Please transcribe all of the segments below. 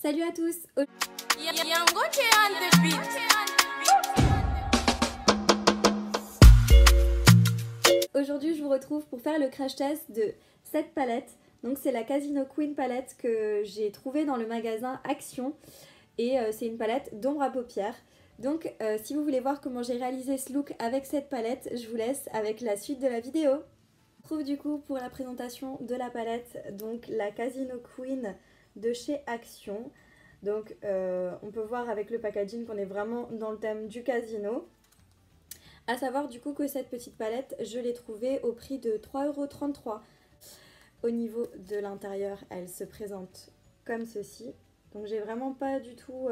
Salut à tous. Aujourd'hui je vous retrouve pour faire le crash test de cette palette. Donc c'est la Casino Queen palette que j'ai trouvée dans le magasin Action. Et c'est une palette d'ombre à paupières. Donc si vous voulez voir comment j'ai réalisé ce look avec cette palette, je vous laisse avec la suite de la vidéo. On trouve du coup pour la présentation de la palette donc la Casino Queen de chez Action. Donc on peut voir avec le packaging qu'on est vraiment dans le thème du casino. A savoir du coup que cette petite palette, je l'ai trouvée au prix de 3,33 €. Au niveau de l'intérieur, elle se présente comme ceci. Donc j'ai vraiment pas du tout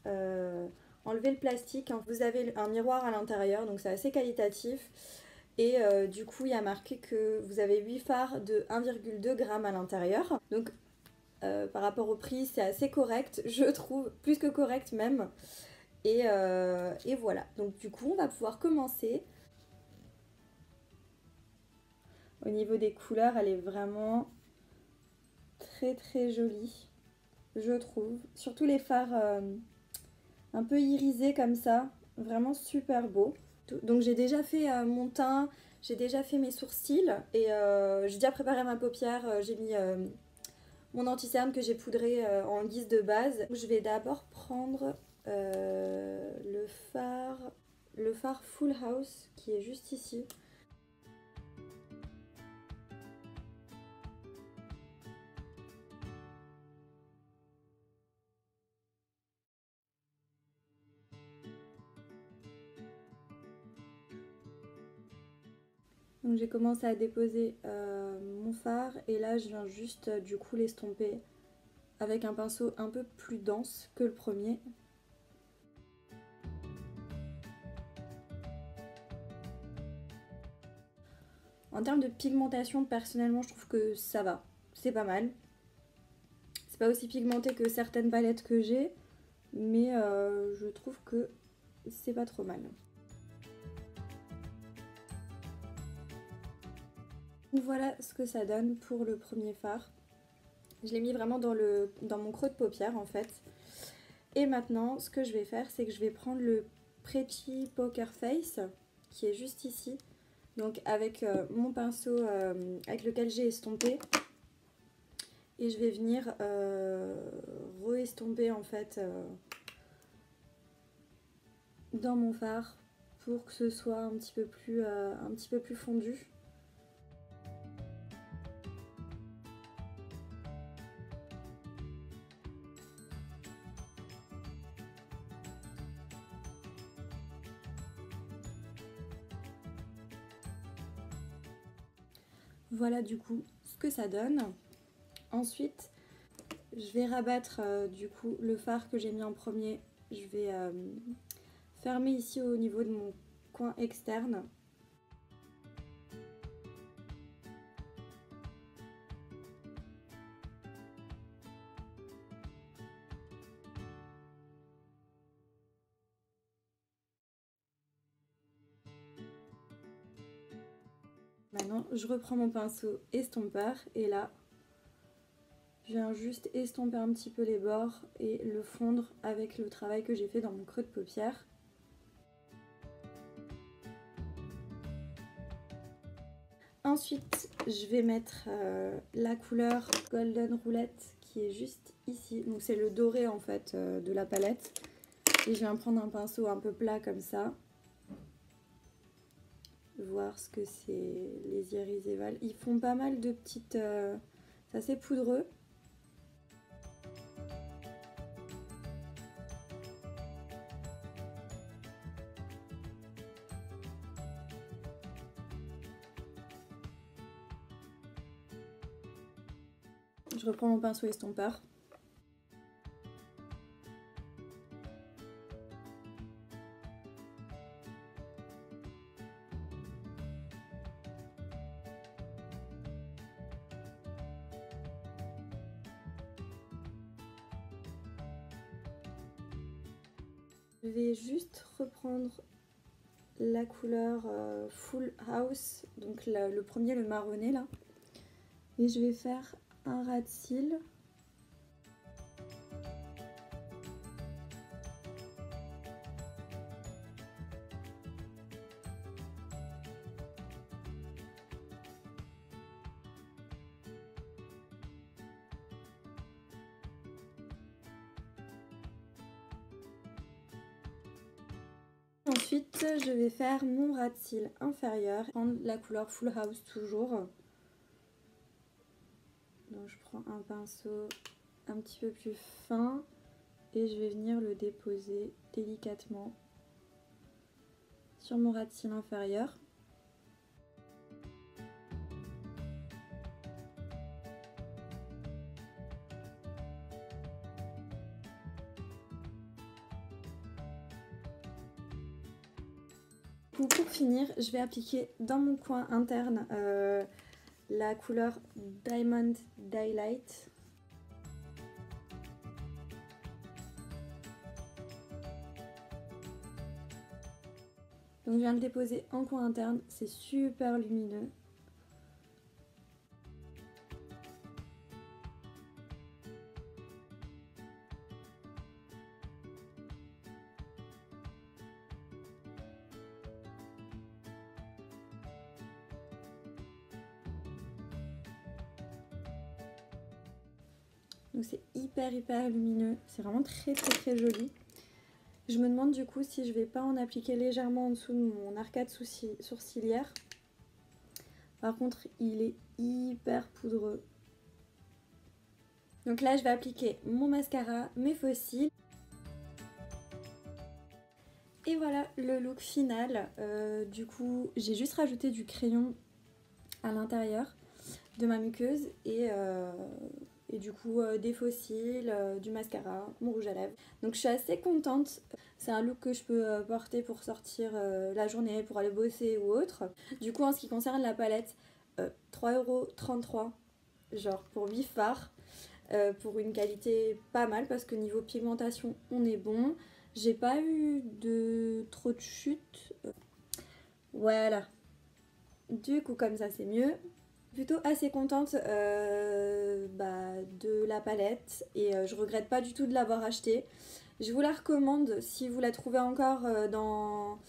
enlevé le plastique. Vous avez un miroir à l'intérieur, donc c'est assez qualitatif. Et du coup, il y a marqué que vous avez 8 fards de 1,2 g à l'intérieur. Donc par rapport au prix, c'est assez correct, je trouve, plus que correct même. Et voilà, donc du coup, on va pouvoir commencer. Au niveau des couleurs, elle est vraiment très jolie, je trouve. Surtout les fards un peu irisés comme ça, vraiment super beau. Donc j'ai déjà fait mon teint, j'ai déjà fait mes sourcils et j'ai déjà préparé ma paupière. J'ai mis mon anti-cerne que j'ai poudré en guise de base. Je vais d'abord prendre le phare Full House qui est juste ici. Donc j'ai commencé à déposer mon fard et là je viens juste du coup l'estomper avec un pinceau un peu plus dense que le premier. En termes de pigmentation, personnellement je trouve que ça va, c'est pas mal. C'est pas aussi pigmenté que certaines palettes que j'ai, mais je trouve que c'est pas trop mal. Voilà ce que ça donne pour le premier fard. Je l'ai mis vraiment dans mon creux de paupière en fait. Et maintenant, ce que je vais faire, c'est que je vais prendre le Pretty Poker Face, qui est juste ici. Donc avec mon pinceau avec lequel j'ai estompé. Et je vais venir re-estomper en fait dans mon fard pour que ce soit un petit peu plus fondu. Voilà du coup ce que ça donne. Ensuite, je vais rabattre du coup le fard que j'ai mis en premier. Je vais fermer ici au niveau de mon coin externe. Maintenant, je reprends mon pinceau estompeur et là, je viens juste estomper un petit peu les bords et le fondre avec le travail que j'ai fait dans mon creux de paupière. Ensuite, je vais mettre la couleur Golden Roulette qui est juste ici. Donc c'est le doré en fait de la palette. Et je viens prendre un pinceau un peu plat comme ça. Voir ce que c'est les iris éval. Ils font pas mal de petites... c'est assez poudreux. Je reprends mon pinceau estompeur. Je vais juste reprendre la couleur Full House, donc le premier, le marronné là. Et je vais faire un ras de cils Ensuite, je vais faire mon ras de cils inférieur. Prendre la couleur Full House toujours. Donc je prends un pinceau un petit peu plus fin et je vais venir le déposer délicatement sur mon ras de cils inférieur. Pour finir, je vais appliquer dans mon coin interne la couleur Diamond Daylight. Donc je viens le déposer en coin interne, c'est super lumineux. Donc c'est hyper lumineux, c'est vraiment très joli. Je me demande du coup si je vais pas en appliquer légèrement en dessous de mon arcade sourcilière. Par contre il est hyper poudreux. Donc là je vais appliquer mon mascara, mes faux cils. Et voilà le look final. Du coup j'ai juste rajouté du crayon à l'intérieur de ma muqueuse et du coup des faux cils, du mascara, mon rouge à lèvres. Donc je suis assez contente. C'est un look que je peux porter pour sortir la journée, pour aller bosser ou autre. Du coup en ce qui concerne la palette, 3,33 €, genre pour 8 fards, pour une qualité pas mal parce que niveau pigmentation on est bon. J'ai pas eu trop de chutes. Voilà. Du coup comme ça c'est mieux. Plutôt assez contente de la palette et je regrette pas du tout de l'avoir achetée. Je vous la recommande si vous la trouvez encore dans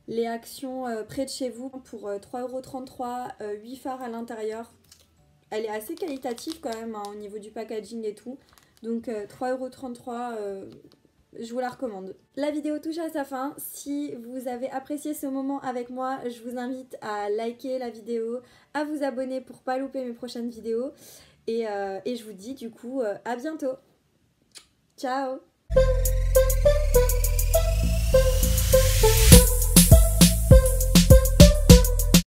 les actions près de chez vous pour 3,33 €, 8 fards à l'intérieur. Elle est assez qualitative quand même hein, au niveau du packaging et tout. Donc 3,33 €, je vous la recommande. La vidéo touche à sa fin. Si vous avez apprécié ce moment avec moi, je vous invite à liker la vidéo, à vous abonner pour pas louper mes prochaines vidéos. Et je vous dis du coup à bientôt. Ciao!